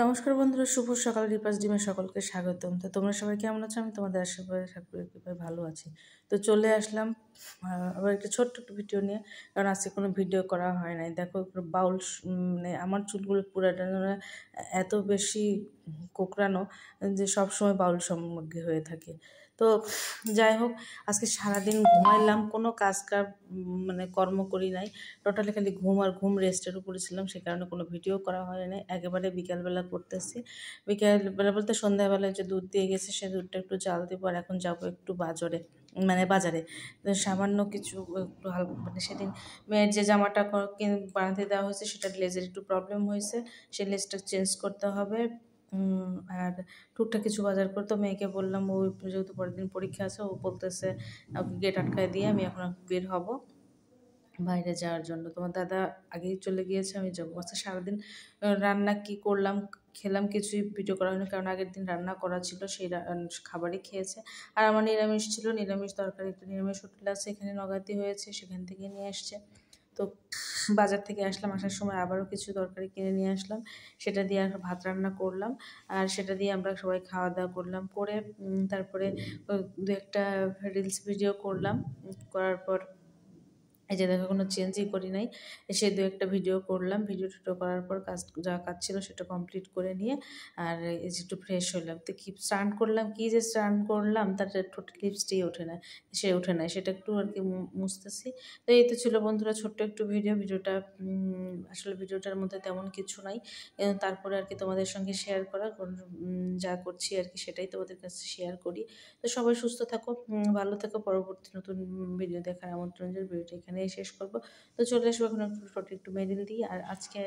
নমস্কার বন্ধুরা, শুভ সকাল। রিপাস ডিমে সকলকে স্বাগতম। তো তোমরা সবাই কেমন আছো? আমি তোমাদের আশীর্বাদে ঠাকুরের কৃপায় ভালো আছি। তো চলে আসলাম আবার একটা ছোট্ট একটু ভিডিও নিয়ে, কারণ আজকে কোনো ভিডিও করা হয় নাই। দেখো বাউল মানে আমার চুলগুলো পুরাটা এত বেশি কোঁকড়ানো যে সব সময় বাউল সামগ্রী হয়ে থাকে। তো যাই হোক, আজকে সারাদিন ঘুমাইলাম, কোনো কাজ মানে কর্ম করি নাই। টোটালি খালি ঘুম আর ঘুম, রেস্টের উপরে ছিলাম, সে কারণে কোনো ভিডিও করা হয় না। একেবারে বিকালবেলা করতেছি। বিকালবেলা বলতে সন্ধ্যাবেলায় যে দুধ দিয়ে গেছে, সে দুধটা একটু জাল দিব। আর এখন যাবো একটু বাজারে সামান্য কিছু একটু হালকা, মানে সেদিন মেয়ের যে জামাটা বানাতে দেওয়া হয়েছে সেটা লেজের একটু প্রবলেম হয়েছে, সেই লেজটা চেঞ্জ করতে হবে। আর টুকটাক কিছু বাজার করতে মেয়েকে বললাম, ও যেহেতু পরের দিন পরীক্ষা আছে, ও বলতেছে গেট আটকায় দিয়ে আমি এখন বের হব বাইরে যাওয়ার জন্য। তোমার দাদা আগেই চলে গিয়েছে, আমি যাবো। আচ্ছা, সারাদিন রান্না কি করলাম খেলাম কিছুই ভিডিও করা হয়নি, কারণ আগের দিন রান্না করা ছিল, সেই খাবারই খেয়েছে। আর আমার নিরামিষ ছিল, নিরামিষ তরকারি, একটা নিরামিষ হোটেল আছে এখানে নগাতি হয়েছে, সেখান থেকে নিয়ে আসছে। তো বাজার থেকে আসলাম, আসার সময় আবারও কিছু তরকারি কিনে নিয়ে আসলাম, সেটা দিয়ে আর ভাত রান্না করলাম। আর সেটা দিয়ে আমরা সবাই খাওয়া দাওয়া করলাম। করে তারপরে দু একটা রিলস ভিডিও করলাম। করার পর এই যে দেখো, কোনো চেঞ্জই করি নাই, সে দু একটা ভিডিও করলাম। ভিডিও করার পর যা কাজ ছিল সেটা কমপ্লিট করে নিয়ে আর এই যে একটু ফ্রেশ হলাম। তো কি স্নান করলাম, কি যে স্নান করলাম, তার টোটাল লিপসটাই ওঠে না, ওঠে না, সেটা একটু আর কি মুছতেছি। তো এই তো ছিল বন্ধুরা ছোট্ট একটু ভিডিওটা আসলে ভিডিওটার মধ্যে তেমন কিছু নাই, তারপরে আর কি তোমাদের সঙ্গে শেয়ার করা, যা করছি আর কি সেটাই তোমাদের কাছে শেয়ার করি। তো সবাই সুস্থ থাকো, ভালো থাকো। পরবর্তী নতুন ভিডিও দেখার আমন্ত্রণ, ভিডিওটা এখানেই শেষ করবো। তো চলে আসবো এখন একটু ছোটো একটু মেডেল দিই। আর আজকে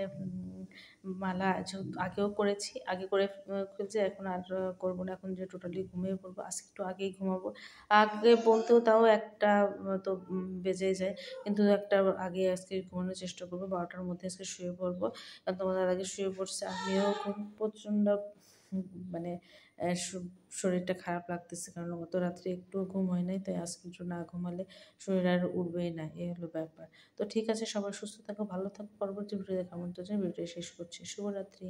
মালা যেহেতু আগেও করেছি, আগে করে খুলছে, এখন আর করবো না। এখন যে টোটালি ঘুমিয়ে পড়বো, আজকে একটু আগেই ঘুমাবো। আগে বলতেও তাও একটা তো বেজে যায়, কিন্তু একটা আগে আজকে ঘুমানোর চেষ্টা করবো। 12টার মধ্যে আজকে শুয়ে পড়বো, কারণ তোমাদের আগে শুয়ে পড়ছে, আমিও খুব প্রচণ্ড মানে শরীরটা খারাপ লাগতেছে, কারণ গত রাত্রে একটু ঘুম হয় নাই, তাই আজকে একটু না ঘুমালে শরীর আর উঠবেই না, এই হলো ব্যাপার। তো ঠিক আছে, সবাই সুস্থ থাকো, ভালো থাকো। পরবর্তী ভিডিও দেখা আমন্ত্রণ, ভিডিওটা শেষ করছি। শুভরাত্রি।